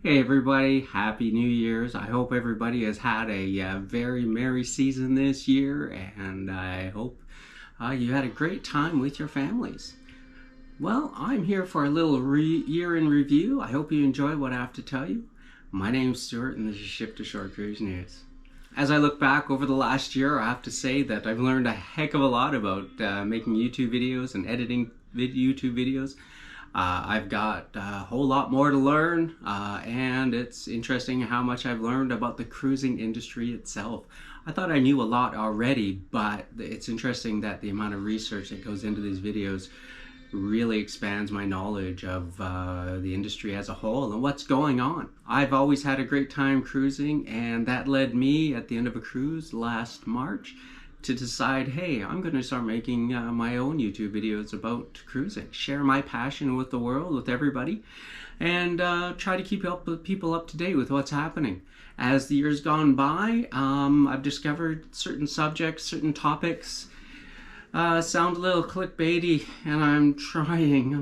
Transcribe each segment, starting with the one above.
Hey everybody, Happy New Year's. I hope everybody has had a very merry season this year, and I hope you had a great time with your families. Well, I'm here for a little year in review. I hope you enjoy what I have to tell you. My name's Stuart, and this is Ship to Shore Cruise News. As I look back over the last year, I have to say that I've learned a heck of a lot about making YouTube videos and editing YouTube videos. I've got a whole lot more to learn, and it's interesting how much I've learned about the cruising industry itself. I thought I knew a lot already, but it's interesting that the amount of research that goes into these videos really expands my knowledge of the industry as a whole and what's going on. I've always had a great time cruising, and that led me at the end of a cruise last March to decide, hey, I'm going to start making my own YouTube videos about cruising, share my passion with the world, with everybody, and try to keep people up to date with what's happening. As the years gone by, I've discovered certain subjects, certain topics sound a little clickbaity, and I'm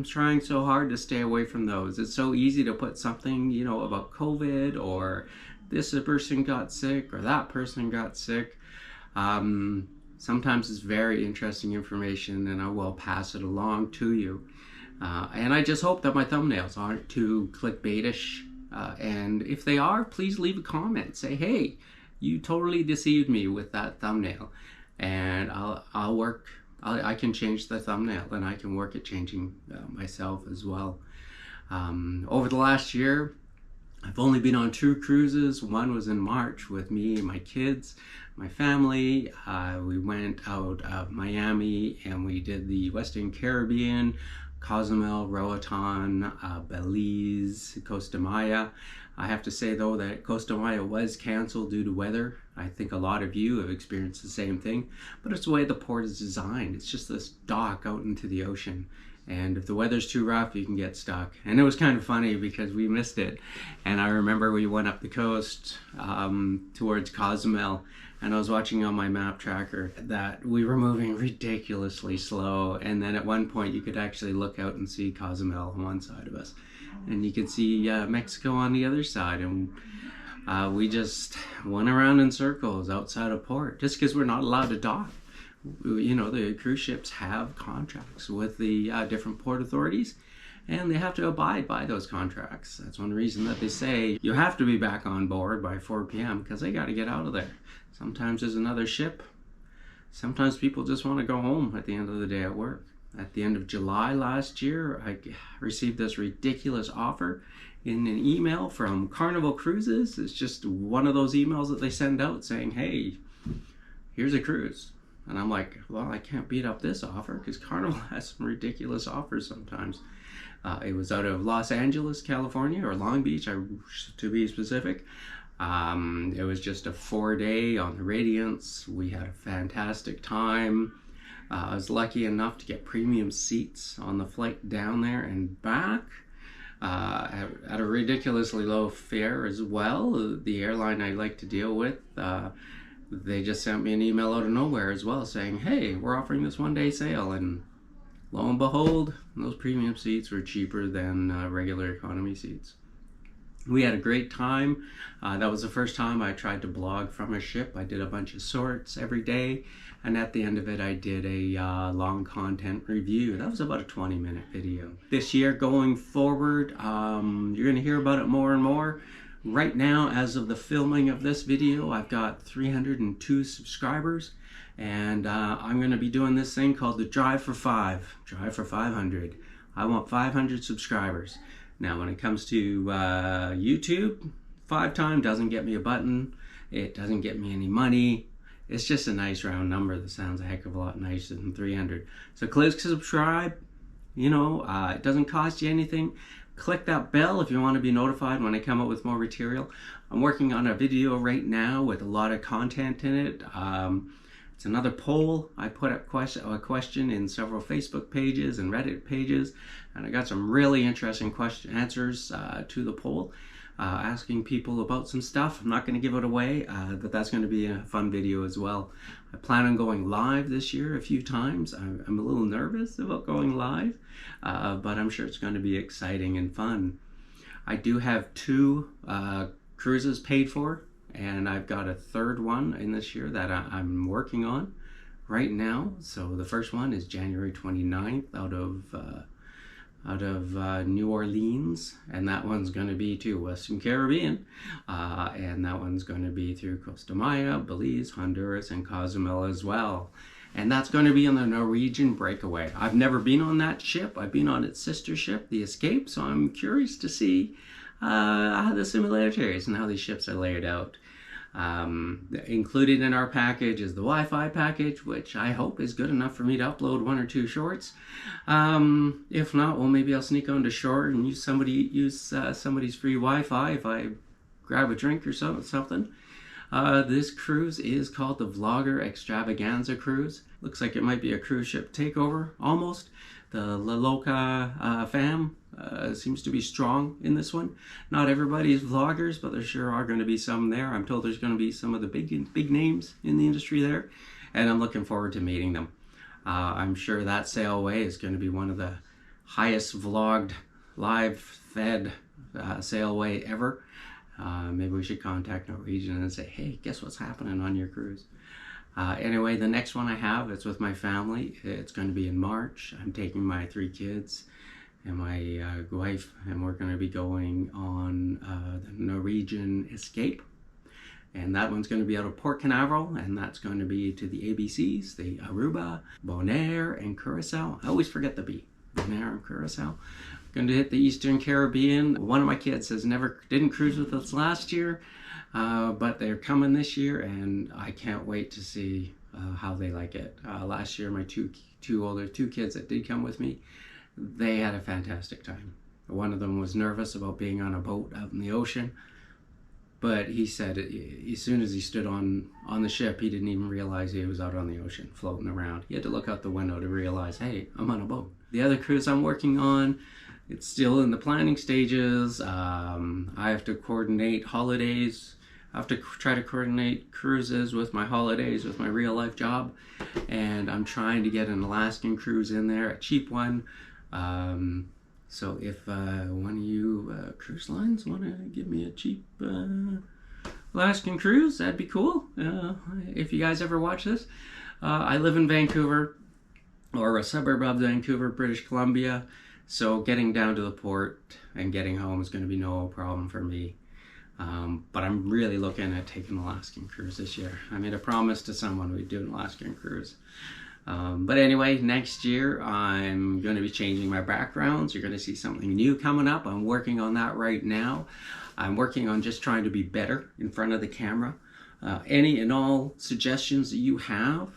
trying so hard to stay away from those. It's so easy to put something, about COVID, or this person got sick, or that person got sick. Sometimes it's very interesting information, and I will pass it along to you. And I just hope that my thumbnails aren't too clickbaitish. And if they are, please leave a comment. Say, hey, you totally deceived me with that thumbnail. And I can change the thumbnail, and I can work at changing myself as well. Over the last year, I've only been on 2 cruises. One was in March with me and my kids, my family. We went out of Miami and we did the Western Caribbean, Cozumel, Roatan, Belize, Costa Maya. I have to say though that Costa Maya was canceled due to weather. I think a lot of you have experienced the same thing, but it's the way the port is designed. It's just this dock out into the ocean. And if the weather's too rough, you can get stuck. And it was kind of funny because we missed it. And I remember we went up the coast towards Cozumel, and I was watching on my map tracker that we were moving ridiculously slow. And then at one point you could actually look out and see Cozumel on one side of us, and you could see Mexico on the other side. And we just went around in circles outside of port just because we're not allowed to dock. The cruise ships have contracts with the different port authorities, and they have to abide by those contracts. That's one reason that they say you have to be back on board by 4 p.m. because they got to get out of there. Sometimes there's another ship. Sometimes people just want to go home at the end of the day at work. At the end of July last year, I received this ridiculous offer in an email from Carnival Cruises. It's just one of those emails that they send out saying, hey, here's a cruise. And I'm like, well, I can't beat up this offer because Carnival has some ridiculous offers sometimes. It was out of Los Angeles, California, or Long Beach, to be specific. It was just a 4-day on the Radiance. We had a fantastic time. I was lucky enough to get premium seats on the flight down there and back at a ridiculously low fare as well. The airline I like to deal with, they just sent me an email out of nowhere as well saying, hey, we're offering this 1-day sale. And lo and behold, those premium seats were cheaper than regular economy seats. We had a great time. That was the first time I tried to blog from a ship. I did a bunch of sorts every day, and at the end of it I did a long content review. That was about a 20-minute video. This year going forward, you're going to hear about it more and more. Right now, as of the filming of this video, I've got 302 subscribers, and I'm going to be doing this thing called the Drive for 500. I want 500 subscribers. Now, when it comes to YouTube, 5 times doesn't get me a button. It doesn't get me any money. It's just a nice round number that sounds a heck of a lot nicer than 300. So click subscribe. It doesn't cost you anything. Click that bell if you want to be notified when I come up with more material. I'm working on a video right now with a lot of content in it. It's another poll. I put up a question in several Facebook pages and Reddit pages, and I got some really interesting answers to the poll, asking people about some stuff. I'm not going to give it away, but that's going to be a fun video as well. I plan on going live this year a few times. I'm a little nervous about going live, but I'm sure it's going to be exciting and fun. I do have 2 cruises paid for, and I've got a 3rd one in this year that I'm working on right now. So the first one is January 29th out of New Orleans, and that one's going to be to Western Caribbean, and that one's going to be through Costa Maya, Belize, Honduras, and Cozumel as well. And that's going to be on the Norwegian Breakaway. I've never been on that ship. I've been on its sister ship, the Escape, so I'm curious to see how the similarities and how these ships are laid out. Included in our package is the Wi-Fi package, which I hope is good enough for me to upload 1 or 2 shorts. If not, well, maybe I'll sneak onto shore and use somebody's free Wi-Fi if I grab a drink or something. This cruise is called the Vlogger Extravaganza Cruise. Looks like it might be a cruise ship takeover, almost. The La Loca fam seems to be strong in this one. Not everybody is vloggers, but there sure are going to be some there. I'm told there's going to be some of the big names in the industry there, and I'm looking forward to meeting them. I'm sure that sailway is going to be one of the highest vlogged, live fed sailway ever. Maybe we should contact Norwegian and say, hey, guess what's happening on your cruise? Anyway, the next one I have, it's with my family. It's going to be in March. I'm taking my 3 kids and my wife, and we're going to be going on the Norwegian Escape. And that one's going to be out of Port Canaveral, and that's going to be to the ABCs, the Aruba, Bonaire, and Curacao. I always forget the B. Bonaire and Curacao. Going to hit the Eastern Caribbean. One of my kids didn't cruise with us last year, but they're coming this year, and I can't wait to see how they like it. Last year, my two kids that did come with me, they had a fantastic time. One of them was nervous about being on a boat out in the ocean, but he said as soon as he stood on the ship, he didn't even realize he was out on the ocean, floating around. He had to look out the window to realize, hey, I'm on a boat. The other cruise I'm working on, it's still in the planning stages. I have to coordinate holidays. I have to try to coordinate cruises with my holidays, with my real life job. And I'm trying to get an Alaskan cruise in there, a cheap one. So if one of you cruise lines want to give me a cheap Alaskan cruise, that'd be cool. If you guys ever watch this. I live in Vancouver, or a suburb of Vancouver, British Columbia. So getting down to the port and getting home is going to be no problem for me. But I'm really looking at taking an Alaskan cruise this year. I made a promise to someone we'd do an Alaskan cruise. But anyway, next year I'm going to be changing my backgrounds. You're going to see something new coming up. I'm working on that right now. I'm working on just trying to be better in front of the camera. Any and all suggestions that you have,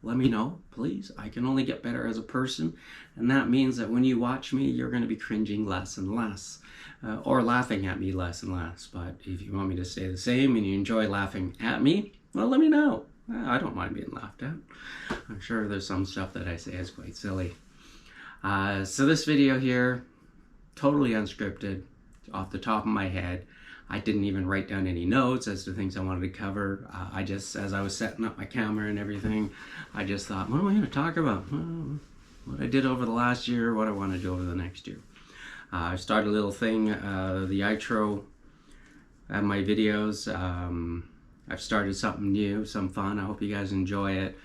let me know, please. I can only get better as a person, and that means that when you watch me, you're going to be cringing less and less, or laughing at me less and less. But if you want me to stay the same and you enjoy laughing at me, well, let me know. I don't mind being laughed at. I'm sure there's some stuff that I say is quite silly. So this video here, totally unscripted, off the top of my head. I didn't even write down any notes as to things I wanted to cover. I just, as I was setting up my camera and everything, I just thought, what am I going to talk about? Well, what I did over the last year, what I want to do over the next year. I started a little thing, the outro of my videos. I've started something new, some fun. I hope you guys enjoy it.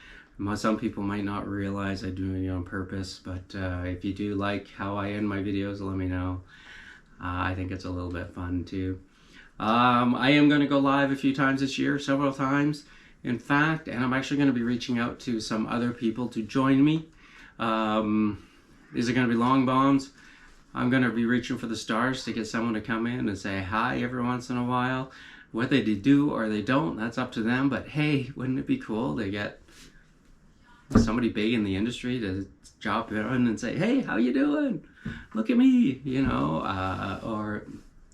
Some people might not realize I'm doing it on purpose, but if you do like how I end my videos, let me know. I think it's a little bit fun too. I am going to go live a few times this year, several times, in fact, and I'm actually going to be reaching out to some other people to join me. These are going to be long bombs. I'm going to be reaching for the stars to get someone to come in and say hi every once in a while. What they do or they don't, that's up to them, but hey, wouldn't it be cool to get somebody big in the industry to drop in and say, hey, how you doing? Look at me, you know, or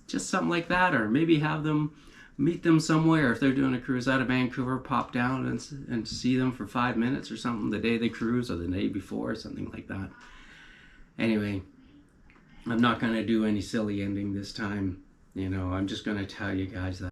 just something like that, or maybe have them meet them somewhere. If they're doing a cruise out of Vancouver, pop down and see them for 5 minutes or something the day they cruise or the day before, something like that. Anyway, I'm not going to do any silly ending this time. You know, I'm just going to tell you guys that